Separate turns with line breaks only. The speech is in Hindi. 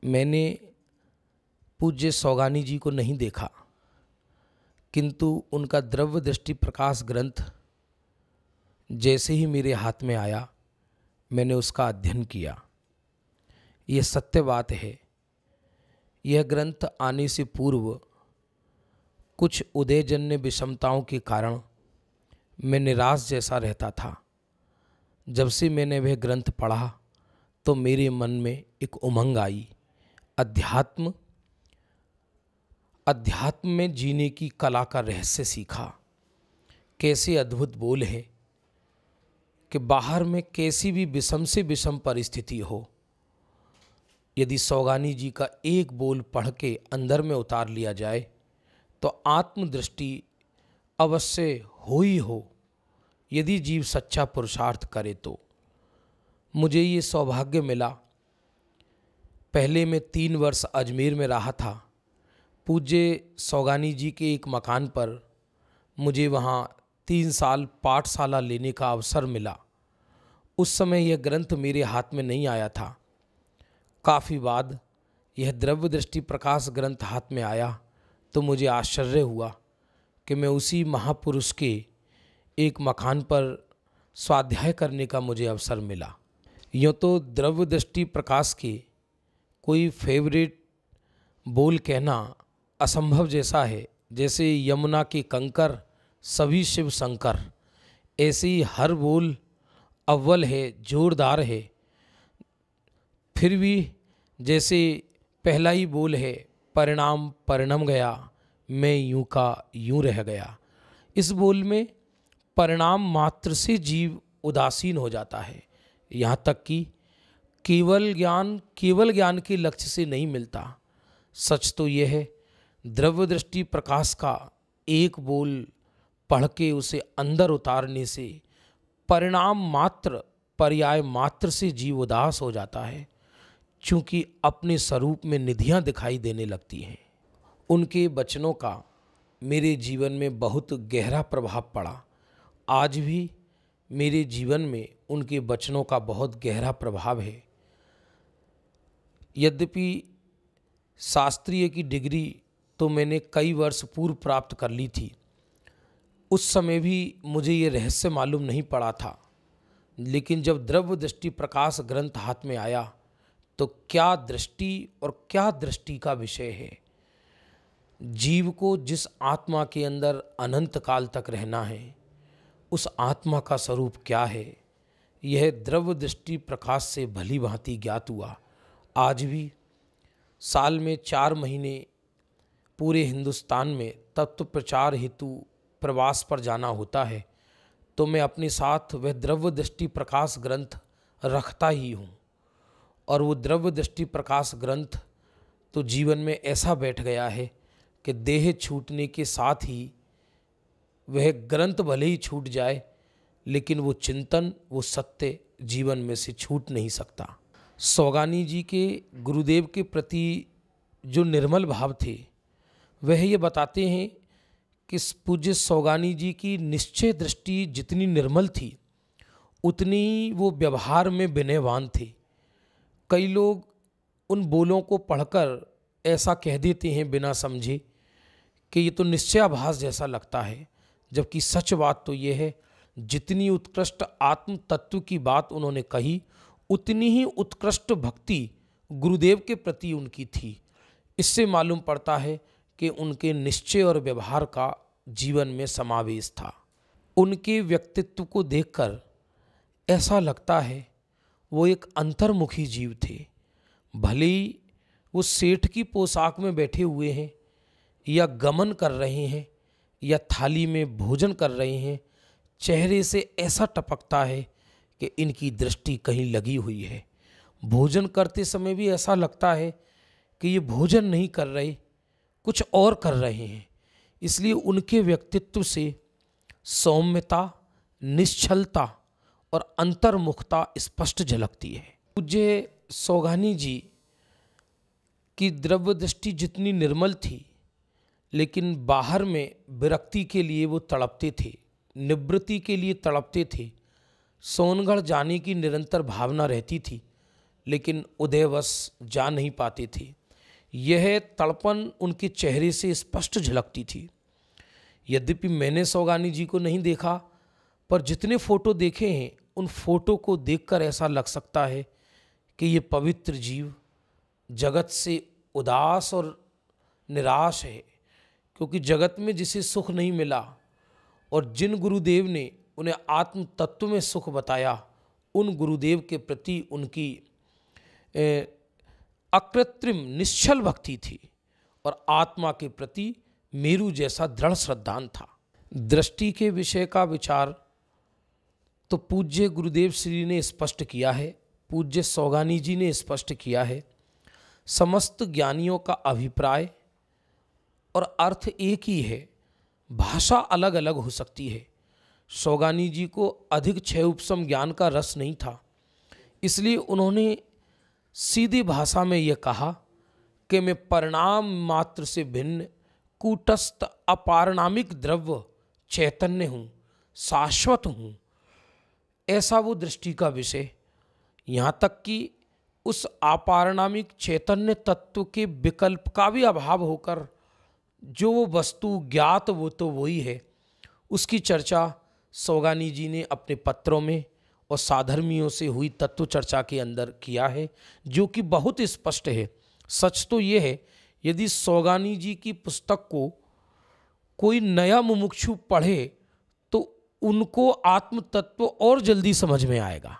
मैंने पूज्य सौगानी जी को नहीं देखा, किंतु उनका द्रव्य दृष्टि प्रकाश ग्रंथ जैसे ही मेरे हाथ में आया मैंने उसका अध्ययन किया। यह सत्य बात है, यह ग्रंथ आने से पूर्व कुछ उदयजन्य विषमताओं के कारण मैं निराश जैसा रहता था। जब से मैंने वह ग्रंथ पढ़ा तो मेरे मन में एक उमंग आई। अध्यात्म में जीने की कला का रहस्य सीखा। कैसे अद्भुत बोल है कि बाहर में कैसी भी विषम से विषम परिस्थिति हो, यदि सौगानी जी का एक बोल पढ़ के अंदर में उतार लिया जाए तो आत्मदृष्टि अवश्य हो ही हो, यदि जीव सच्चा पुरुषार्थ करे तो। मुझे ये सौभाग्य मिला। पहले मैं 3 वर्ष अजमेर में रहा था। पूज्य सौगानी जी के एक मकान पर मुझे वहाँ 3 साल पाठशाला लेने का अवसर मिला। उस समय यह ग्रंथ मेरे हाथ में नहीं आया था। काफ़ी बाद यह द्रव्य दृष्टि प्रकाश ग्रंथ हाथ में आया तो मुझे आश्चर्य हुआ कि मैं उसी महापुरुष के एक मकान पर स्वाध्याय करने का मुझे अवसर मिला। यूँ तो द्रव्य दृष्टि प्रकाश के कोई फेवरेट बोल कहना असंभव जैसा है। जैसे यमुना के कंकर सभी शिव शंकर, ऐसे ही हर बोल अव्वल है, जोरदार है। फिर भी जैसे पहला ही बोल है, परिणाम परिणम गया, मैं यूं का यूं रह गया। इस बोल में परिणाम मात्र से जीव उदासीन हो जाता है। यहाँ तक कि केवल ज्ञान के लक्ष्य से नहीं मिलता। सच तो यह है, द्रव्य दृष्टि प्रकाश का एक बोल पढ़ के उसे अंदर उतारने से परिणाम मात्र पर्याय मात्र से जीव उदास हो जाता है, चूँकि अपने स्वरूप में निधियाँ दिखाई देने लगती हैं। उनके वचनों का मेरे जीवन में बहुत गहरा प्रभाव पड़ा। आज भी मेरे जीवन में उनके वचनों का बहुत गहरा प्रभाव है। यद्यपि शास्त्रीय की डिग्री तो मैंने कई वर्ष पूर्व प्राप्त कर ली थी, उस समय भी मुझे ये रहस्य मालूम नहीं पड़ा था। लेकिन जब द्रव्य दृष्टि प्रकाश ग्रंथ हाथ में आया तो क्या दृष्टि और क्या दृष्टि का विषय है। जीव को जिस आत्मा के अंदर अनंत काल तक रहना है, उस आत्मा का स्वरूप क्या है, यह द्रव्य दृष्टि प्रकाश से भली भांति ज्ञात हुआ। आज भी साल में 4 महीने पूरे हिंदुस्तान में तत्व प्रचार हेतु प्रवास पर जाना होता है तो मैं अपने साथ वह द्रव्य दृष्टि प्रकाश ग्रंथ रखता ही हूँ। और वो द्रव्य दृष्टि प्रकाश ग्रंथ तो जीवन में ऐसा बैठ गया है कि देह छूटने के साथ ही वह ग्रंथ भले ही छूट जाए, लेकिन वो चिंतन, वो सत्य जीवन में से छूट नहीं सकता। सौगानी जी के गुरुदेव के प्रति जो निर्मल भाव थे, वह ये बताते हैं कि पूज्य सौगानी जी की निश्चय दृष्टि जितनी निर्मल थी, उतनी वो व्यवहार में विनयवान थे। कई लोग उन बोलों को पढ़कर ऐसा कह देते हैं बिना समझे कि ये तो निश्चयाभास जैसा लगता है, जबकि सच बात तो ये है, जितनी उत्कृष्ट आत्म तत्व की बात उन्होंने कही, उतनी ही उत्कृष्ट भक्ति गुरुदेव के प्रति उनकी थी। इससे मालूम पड़ता है कि उनके निश्चय और व्यवहार का जीवन में समावेश था। उनके व्यक्तित्व को देखकर ऐसा लगता है वो एक अंतर्मुखी जीव थे। भले ही वो सेठ की पोशाक में बैठे हुए हैं या गमन कर रहे हैं या थाली में भोजन कर रहे हैं, चेहरे से ऐसा टपकता है कि इनकी दृष्टि कहीं लगी हुई है। भोजन करते समय भी ऐसा लगता है कि ये भोजन नहीं कर रहे, कुछ और कर रहे हैं। इसलिए उनके व्यक्तित्व से सौम्यता, निश्चलता और अंतर्मुखता स्पष्ट झलकती है। पूज्य सौगानी जी की द्रव्य दृष्टि जितनी निर्मल थी, लेकिन बाहर में विरक्ति के लिए वो तड़पते थे, निवृत्ति के लिए तड़पते थे। सोनगढ़ जाने की निरंतर भावना रहती थी, लेकिन उदयवश जा नहीं पाती थी। यह तड़पन उनके चेहरे से स्पष्ट झलकती थी। यद्यपि मैंने सौगानी जी को नहीं देखा, पर जितने फोटो देखे हैं उन फोटो को देखकर ऐसा लग सकता है कि ये पवित्र जीव जगत से उदास और निराश है, क्योंकि जगत में जिसे सुख नहीं मिला और जिन गुरुदेव ने उन्हें आत्म तत्व में सुख बताया, उन गुरुदेव के प्रति उनकी अकृत्रिम निश्चल भक्ति थी और आत्मा के प्रति मेरु जैसा दृढ़ श्रद्धान था। दृष्टि के विषय का विचार तो पूज्य गुरुदेव श्री ने स्पष्ट किया है, पूज्य सौगानी जी ने स्पष्ट किया है। समस्त ज्ञानियों का अभिप्राय और अर्थ एक ही है, भाषा अलग अलग हो सकती है। सौगानी जी को अधिक क्षय उपशम ज्ञान का रस नहीं था, इसलिए उन्होंने सीधी भाषा में यह कहा कि मैं परिणाम मात्र से भिन्न कूटस्थ अपारणामिक द्रव्य चैतन्य हूँ, शाश्वत हूँ। ऐसा वो दृष्टि का विषय, यहाँ तक कि उस अपारणामिक चैतन्य तत्व के विकल्प का भी अभाव होकर जो वो वस्तु ज्ञात वो तो वही है, उसकी चर्चा सौगानी जी ने अपने पत्रों में और साधर्मियों से हुई तत्व चर्चा के अंदर किया है, जो कि बहुत स्पष्ट है। सच तो ये है, यदि सौगानी जी की पुस्तक को कोई नया मुमुक्षु पढ़े तो उनको आत्म तत्व और जल्दी समझ में आएगा।